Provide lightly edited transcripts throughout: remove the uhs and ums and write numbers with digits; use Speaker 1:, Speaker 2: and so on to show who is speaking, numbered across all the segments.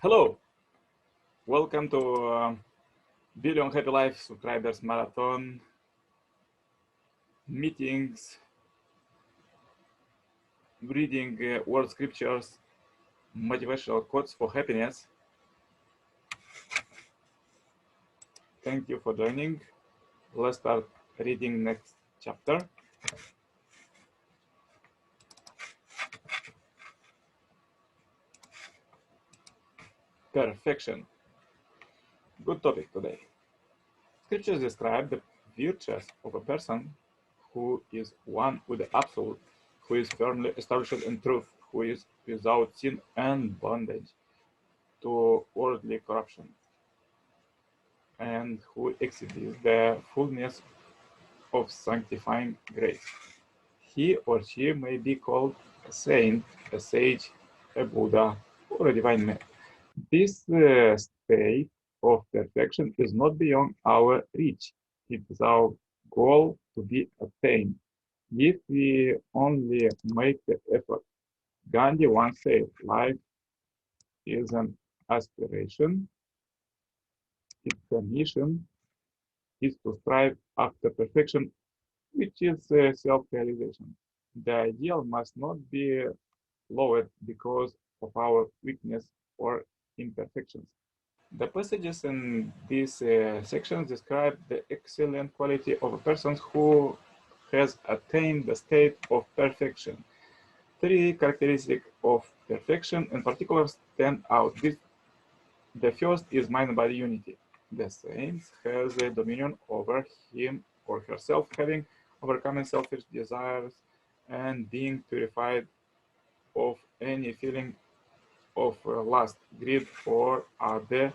Speaker 1: Hello, welcome to Billion Happy Life Subscribers Marathon meetings, reading word scriptures, motivational quotes for happiness. Thank you for joining. Let's start reading next chapter. Perfection. Good topic today. Scriptures describe the virtues of a person who is one with the absolute, who is firmly established in truth, who is without sin and bondage to worldly corruption, and who exhibits the fullness of sanctifying grace. He or she may be called a saint, a sage, a Buddha, or a divine man. This state of perfection is not beyond our reach. It is our goal to be attained if we only make the effort. Gandhi once said, life is an aspiration, it's a mission, is to strive after perfection, which is self-realization. The ideal must not be lowered because of our weakness or imperfections. The passages in these sections describe the excellent quality of a person who has attained the state of perfection. Three characteristics of perfection in particular stand out. The first is mind-body unity. The saint has a dominion over him or herself, having overcome selfish desires and being purified of any feeling of lust, greed, or other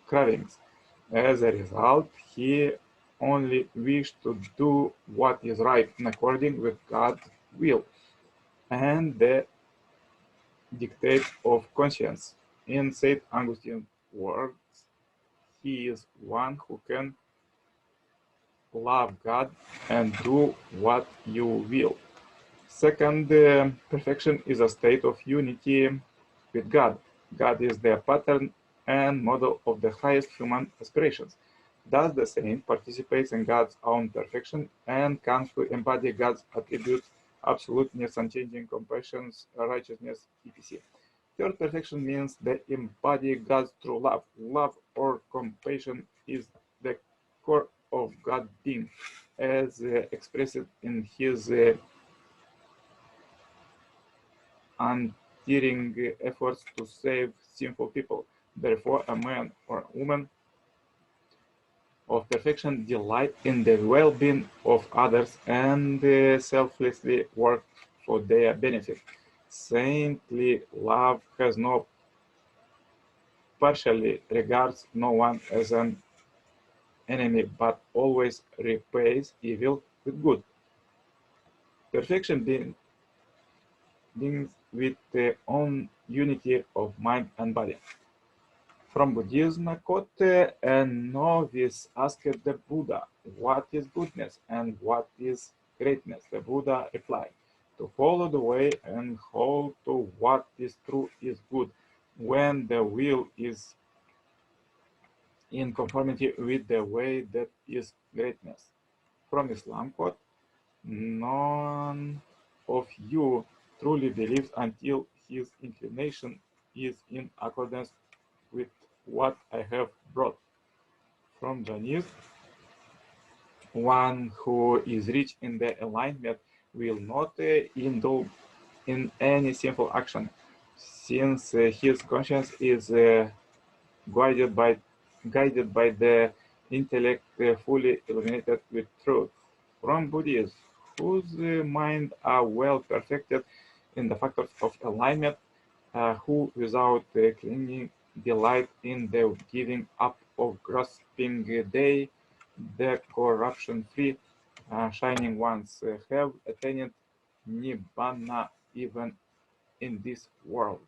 Speaker 1: cravings. As a result, he only wished to do what is right in accordance with God's will and the dictate of conscience. In St. Augustine's words, he is one who can love God and do what you will. Second, perfection is a state of unity with God. God is the pattern and model of the highest human aspirations. Thus, the saint participates in God's own perfection and comes to embody God's attributes, absoluteness, unchanging compassion, righteousness, etc. Third, perfection means they embody God's true love. Love or compassion is the core of God's being, as expressed in His untiring efforts to save sinful people. Therefore, a man or a woman of perfection delight in the well-being of others and selflessly work for their benefit. Saintly love has no partially regards no one as an enemy, but always repays evil with good. Perfection begins with the own unity of mind and body. From Buddhism, a quote, a novice asked the Buddha, what is goodness and what is greatness? The Buddha replied, to follow the way and hold to what is true is good, when the will is in conformity with the way that is greatness. From Islam, quote, none of you truly believes until his inclination is in accordance with what I have brought. From Jainism, one who is rich in the alignment will not indulge in any sinful action, since his conscience is guided by the intellect fully illuminated with truth. From Buddhism, whose mind are well perfected in the factors of alignment, who without clinging delight in the giving up of grasping they, the corruption-free shining ones have attained nibbana even in this world.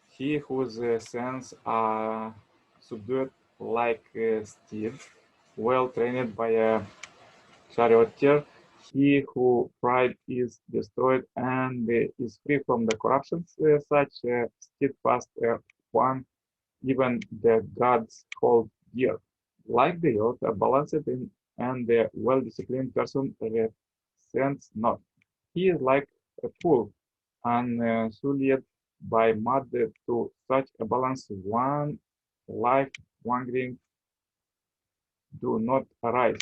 Speaker 1: He whose senses are subdued like steeds, well trained by a charioteer, He who pride is destroyed and is free from the corruptions, such steadfast one, even the gods hold dear. Like the earth, a balanced and a well-disciplined person resents not. He is like a fool, unsullied by mud to such a balance one life wandering do not arise.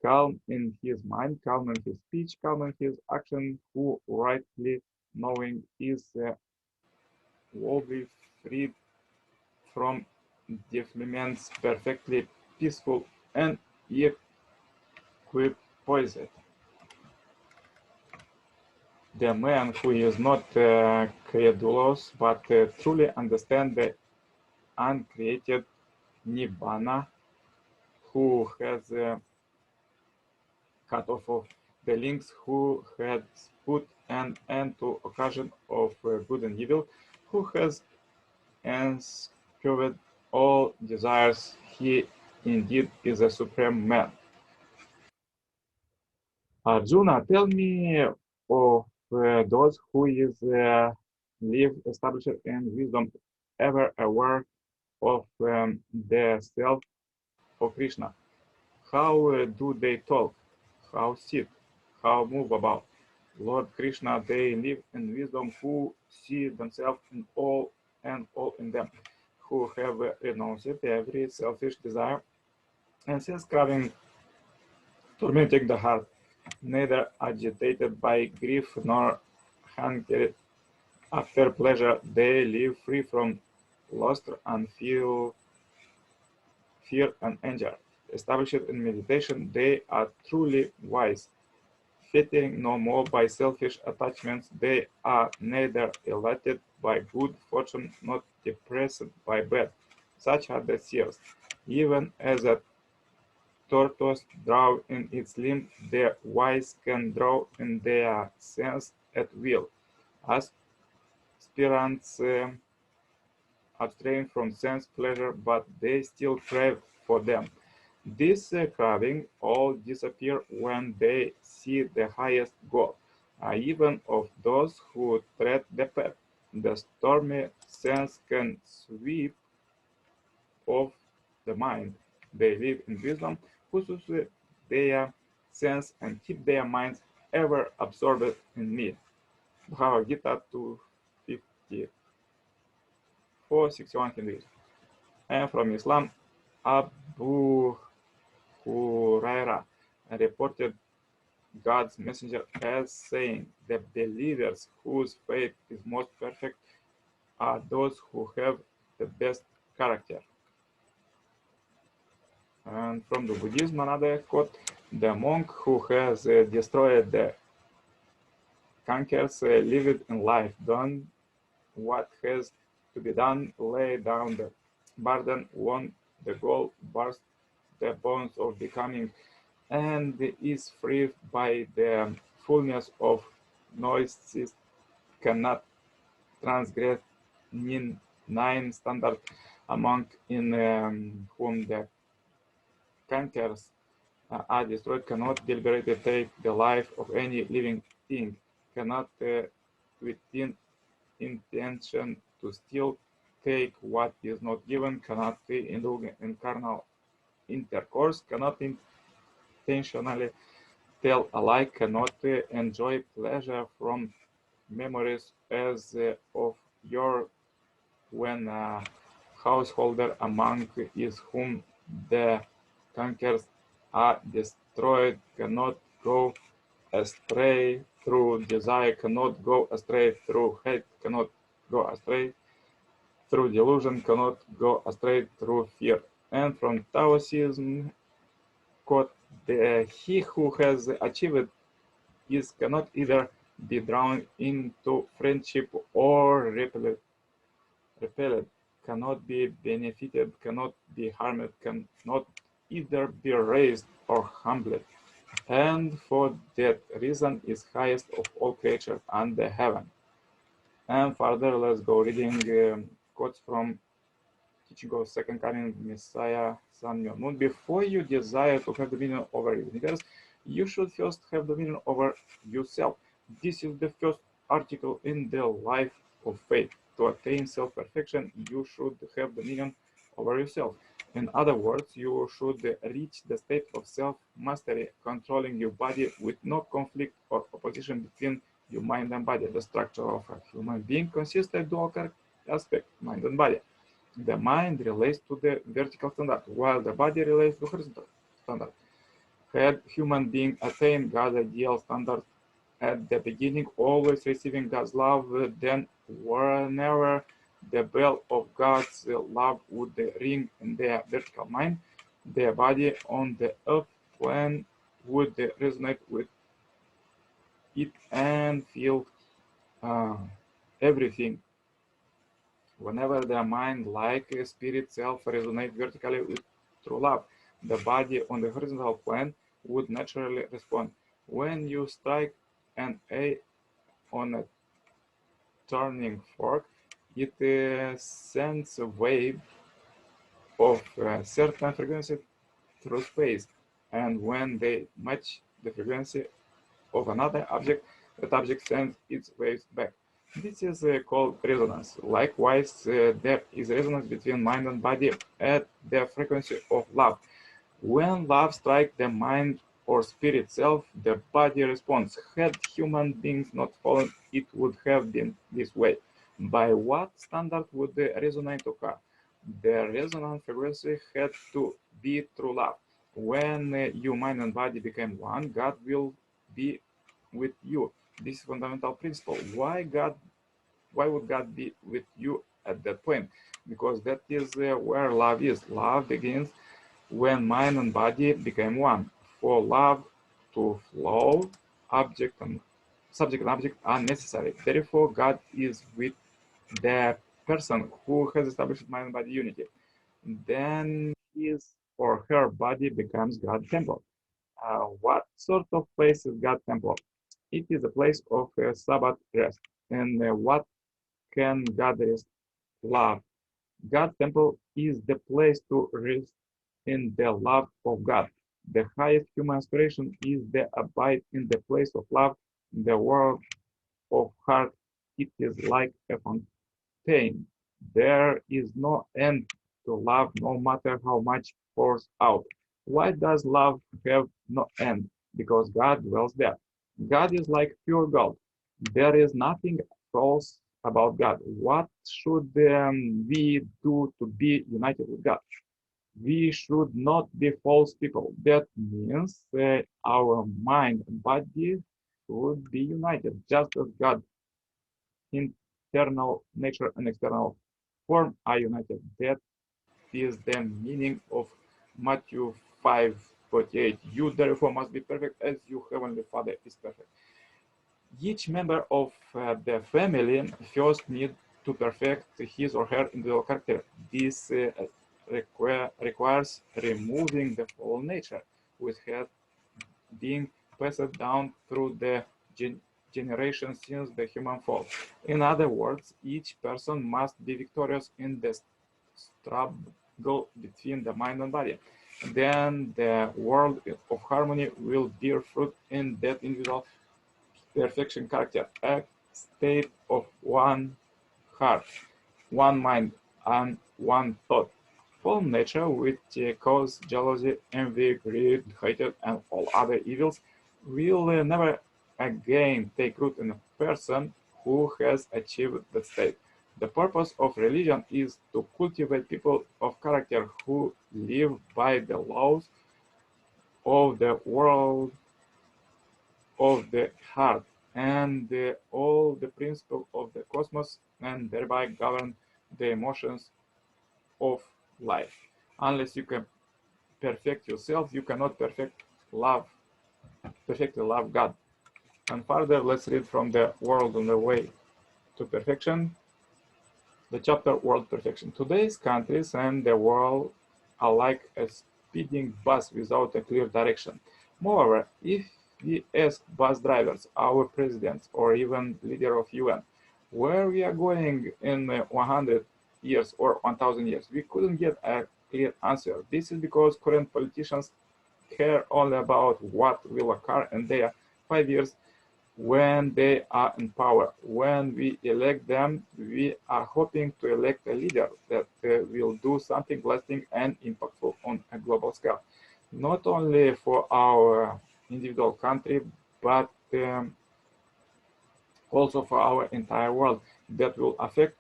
Speaker 1: Calm in his mind, calm in his speech, calm in his action, who rightly knowing is wholly freed from defilements, perfectly peaceful and equipoised. The man who is not credulous but truly understands the uncreated nibbana, who has cut off of the links, who has put an end to occasion of good and evil, who has eschewed all desires, he indeed is a supreme man. Arjuna, tell me of those who is live established in wisdom, ever aware of the self of Krishna. How do they talk? How sit? How move about? Lord Krishna, they live in wisdom, who see themselves in all and all in them, who have renounced every selfish desire and sense-craving, tormenting the heart, neither agitated by grief nor hungered after pleasure. They live free from lust and feel fear and anger. Established in meditation, they are truly wise. Fitting no more by selfish attachments, they are neither elated by good fortune nor depressed by bad. Such are the seers. Even as a tortoise draws in its limb, the wise can draw in their sense at will. Aspirants abstain from sense pleasure, but they still crave for them. This craving all disappear when they see the highest goal, even of those who tread the path. The stormy sense can sweep off the mind. They live in wisdom, who sustain their sense and keep their minds ever absorbed in me. Bhagavad Gita 254:61 Hinduism. And from Islam, Abu Huraira reported God's messenger as saying, the believers whose faith is most perfect are those who have the best character. And from the Buddhism, another quote, the monk who has destroyed the conquers lived in life, done what has to be done, lay down the burden, won the goal, burst the bonds of becoming, and is free by the fullness of noises, cannot transgress nine standards, among in whom the conquerors are destroyed, cannot deliberately take the life of any living thing, cannot within intention to steal, take what is not given, cannot indulge in carnal intercourse, cannot intentionally tell a lie, cannot enjoy pleasure from memories as of your when a householder among is whom the conquerors are destroyed, cannot go astray through desire, cannot go astray through hate, cannot go astray through delusion, cannot go astray through fear. And from Taoism, quote, he who has achieved is cannot either be drawn into friendship or repelled, cannot be benefited, cannot be harmed, cannot either be raised or humbled, and for that reason is highest of all creatures under heaven. And further, let's go reading quotes from teaching of second coming Messiah Sun Myung Moon. Before you desire to have dominion over the universe, You should first have dominion over yourself. This is the first article in the life of faith. To attain self-perfection, you should have dominion over yourself. In other words, you should reach the state of self-mastery, controlling your body with no conflict or opposition between your mind and body. The structure of a human being consists of dual aspect, mind and body. The mind relates to the vertical standard, while the body relates to horizontal standard. Had human being attained God's ideal standard at the beginning, always receiving God's love, then whenever the bell of God's love would ring in their vertical mind, their body on the earth plane would resonate with it and feel uh, everything. Whenever the mind, like a spirit self, resonate vertically with true love, the body on the horizontal plane would naturally respond. When you strike an A on a turning fork, it sends a wave of a certain frequency through space, and when they match the frequency of another object, that object sends its waves back. This is called resonance. Likewise, there is resonance between mind and body at the frequency of love. When love strikes the mind or spirit self, the body responds. Had human beings not fallen, it would have been this way. By what standard would the resonance occur? The resonant frequency had to be true love. When your mind and body became one, God will be with you. This is fundamental principle. Why would God be with you at that point? Because that is where love is. Love begins when mind and body became one. For love to flow, subject and object are necessary. Therefore, God is with the person who has established mind and body unity. Then his or her body becomes God's temple. What sort of place is God's temple? It is a place of Sabbath rest. And what can God rest? Love. God's temple is the place to rest in the love of God. The highest human aspiration is the abide in the place of love, the world of heart. It is like a fountain. There is no end to love, no matter how much pours out. Why does love have no end? Because God dwells there. God is like pure gold. There is nothing false about God. What should we do to be united with God? We should not be false people. That means our mind and body should be united, just as God, internal nature and external form are united. That is the meaning of Matthew 5:48. You therefore must be perfect as your heavenly Father is perfect. Each member of the family first needs to perfect his or her individual character. This requires removing the fallen nature, which has been passed down through the generations since the human fall. In other words, each person must be victorious in the struggle between the mind and body. Then the world of harmony will bear fruit in that individual perfection character, a state of one heart, one mind, and one thought. Fallen nature, which cause jealousy, envy, greed, hatred, and all other evils, will never again take root in a person who has achieved that state. The purpose of religion is to cultivate people of character who live by the laws of the world of the heart and all the principles of the cosmos, and thereby govern the emotions of life. Unless you can perfect yourself, you cannot perfectly love God. And further, let's read from the World on the Way to Perfection, the chapter World Perfection. Today's countries and the world are like a speeding bus without a clear direction. Moreover, if we ask bus drivers, our presidents, or even leader of UN, where we are going in 100 years or 1000 years, we couldn't get a clear answer. This is because current politicians care only about what will occur in their 5 years when they are in power. When we elect them, we are hoping to elect a leader that will do something lasting and impactful on a global scale, not only for our individual country, but also for our entire world, that will affect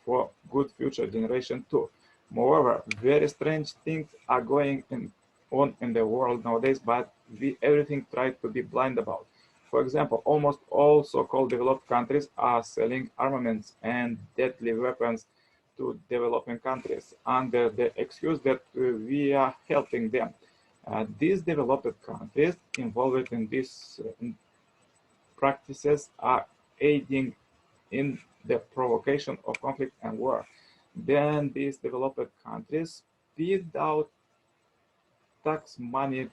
Speaker 1: for good future generation too. Moreover, very strange things are going on in the world nowadays, but we everything try to be blind about. For example, almost all so-called developed countries are selling armaments and deadly weapons to developing countries under the excuse that we are helping them. These developed countries involved in these practices are aiding in the provocation of conflict and war. Then these developed countries spend our tax money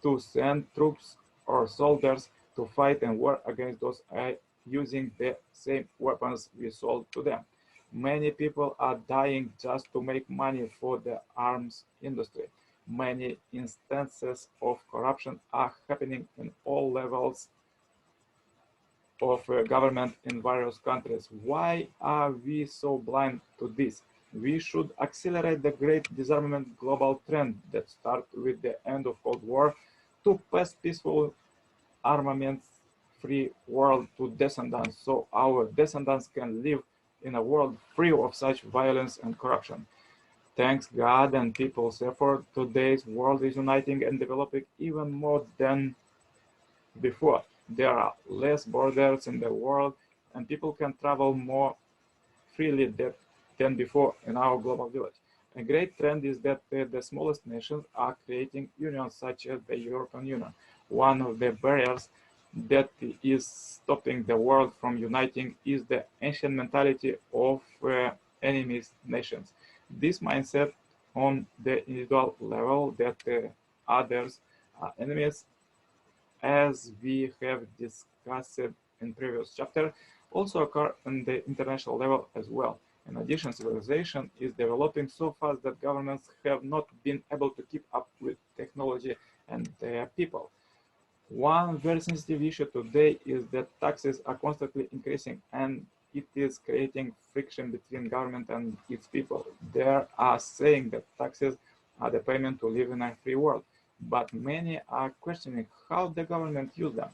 Speaker 1: to send troops or soldiers to fight and war against those using the same weapons we sold to them. Many people are dying just to make money for the arms industry. Many instances of corruption are happening in all levels of government in various countries. Why are we so blind to this? We should accelerate the great disarmament global trend that started with the end of Cold War to pass peaceful armaments-free world to descendants, so our descendants can live in a world free of such violence and corruption. Thanks God and people's effort, today's world is uniting and developing even more than before. There are less borders in the world, and people can travel more freely than before in our global village. A great trend is that the smallest nations are creating unions such as the European Union. One of the barriers that is stopping the world from uniting is the ancient mentality of enemies nations. This mindset on the individual level that others are enemies, as we have discussed in previous chapter, also occur on the international level as well. In addition, civilization is developing so fast that governments have not been able to keep up with technology and their people. One very sensitive issue today is that taxes are constantly increasing, and it is creating friction between government and its people. There are saying that taxes are the payment to live in a free world, but many are questioning how the government uses them.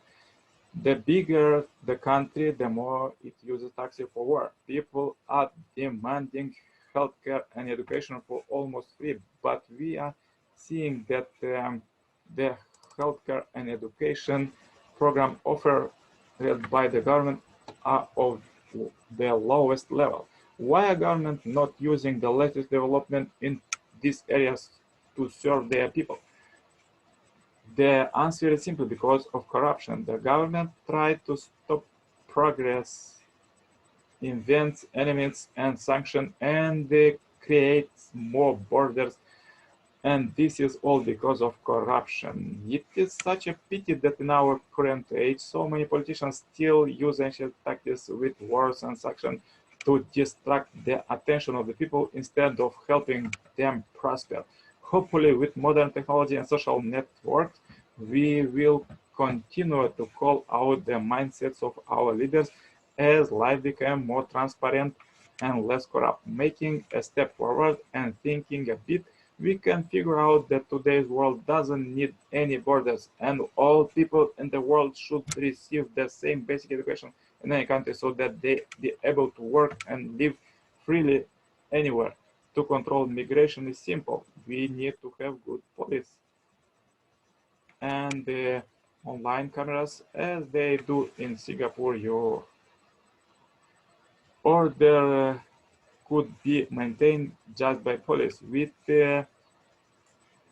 Speaker 1: The bigger the country, the more it uses taxes for war. People are demanding healthcare and education for almost free, but we are seeing that the healthcare and education program offered by the government are of the lowest level. Why are government not using the latest development in these areas to serve their people? The answer is simply because of corruption. The government tried to stop progress, invents enemies and sanction, and they create more borders. And this is all because of corruption. It is such a pity that in our current age, so many politicians still use ancient tactics with wars and sanction to distract the attention of the people instead of helping them prosper. Hopefully, with modern technology and social networks, we will continue to call out the mindsets of our leaders as life becomes more transparent and less corrupt. Making a step forward and thinking a bit, we can figure out that today's world doesn't need any borders, and all people in the world should receive the same basic education in any country so that they be able to work and live freely anywhere. To control migration is simple. We need to have good police and online cameras as they do in Singapore, or there could be maintained just by police. With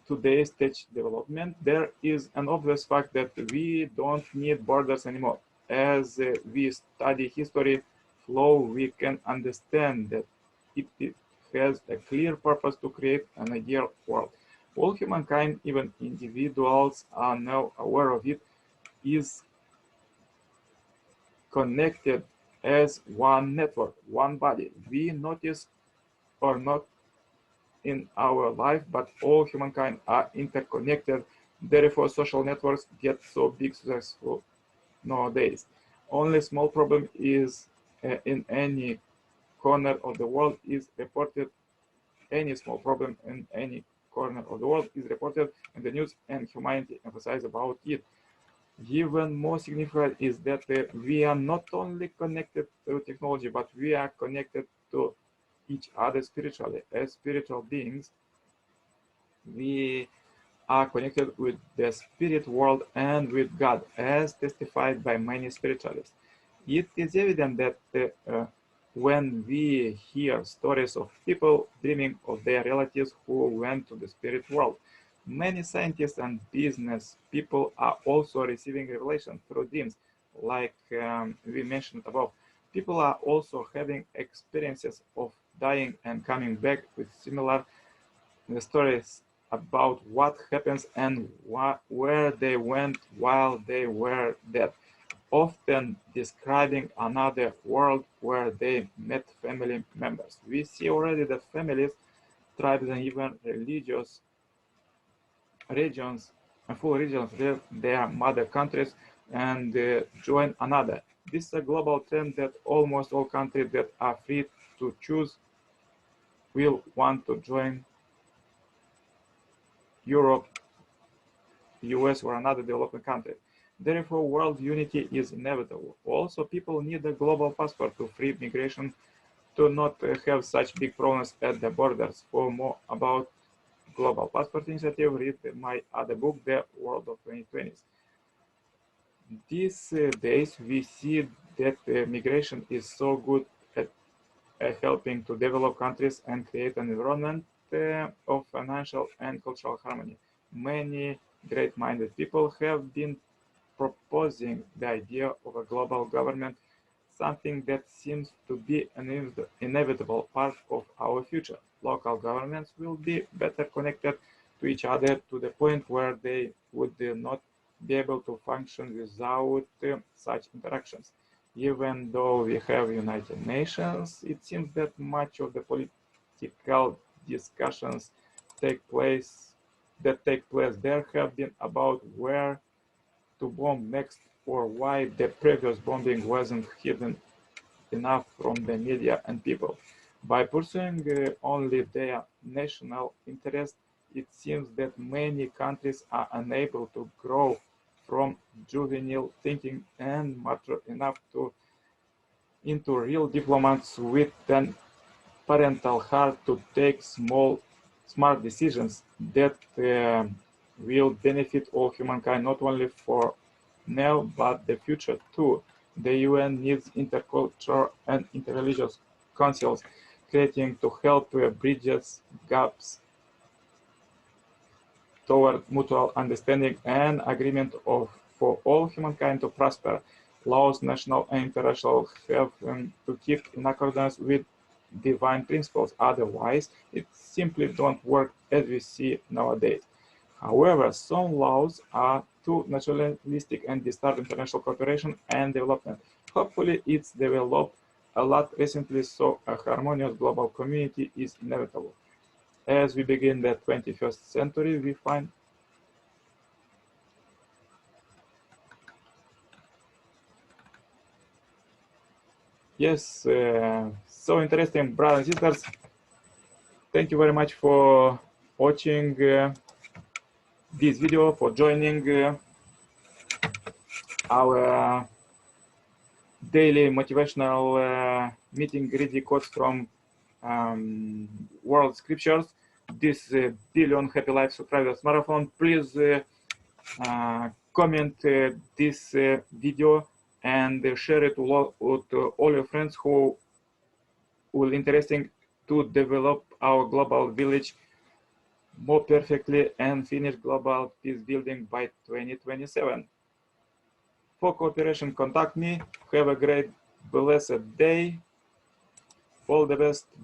Speaker 1: today's tech development, there is an obvious fact that we don't need borders anymore. As we study history flow, we can understand that it has a clear purpose to create an ideal world. All humankind, even individuals, are now aware of it, is connected as one network, one body. We notice or not in our life, but all humankind are interconnected. Therefore, social networks get so big successful nowadays. Only small problem is in any corner of the world is reported. Any small problem in any corner of the world is reported in the news, and humanity emphasizes about it. Even more significant is that we are not only connected to technology, but we are connected to each other spiritually. As spiritual beings, we are connected with the spirit world and with God, as testified by many spiritualists. It is evident that when we hear stories of people dreaming of their relatives who went to the spirit world, many scientists and business people are also receiving revelation through dreams, like we mentioned above. People are also having experiences of dying and coming back with similar stories about what happens and where they went while they were dead, often describing another world where they met family members. We see already that families, tribes, and even religions and full regions leave their mother countries and join another. This is a global trend that almost all countries that are free to choose will want to join Europe, US, or another developing country. Therefore, world unity is inevitable. Also, people need a global passport to free migration to not have such big problems at the borders. For more about Global Passport Initiative, read my other book, The World of 2020s. These days, we see that migration is so good at helping to develop countries and create an environment of financial and cultural harmony. Many great-minded people have been proposing the idea of a global government, something that seems to be an inevitable part of our future. Local governments will be better connected to each other to the point where they would not be able to function without such interactions. Even though we have United Nations, it seems that much of the political discussions take place there have been about where to bomb next or why the previous bombing wasn't hidden enough from the media and people. By pursuing only their national interest, it seems that many countries are unable to grow from juvenile thinking and mature enough into real diplomats with an parental heart to take smart decisions that will benefit all humankind, not only for now, but the future too. The UN needs intercultural and interreligious councils creating to help bridges gaps toward mutual understanding and agreement for all humankind to prosper. Laws, national and international, have to keep in accordance with divine principles. Otherwise, it simply don't work as we see nowadays. However, some laws are too nationalistic and disturb international cooperation and development. Hopefully, it's developed a lot recently, so a harmonious global community is inevitable. As we begin the 21st century, we find so interesting, brothers and sisters. Thank you very much for watching this video, for joining our daily motivational meeting, reading quotes from world scriptures. This Billion Happy Life Subscribers Marathon. Please comment this video and share it with all your friends who will interesting to develop our global village more perfectly and finish global peace building by 2027. For cooperation, contact me. Have a great, blessed day. All the best.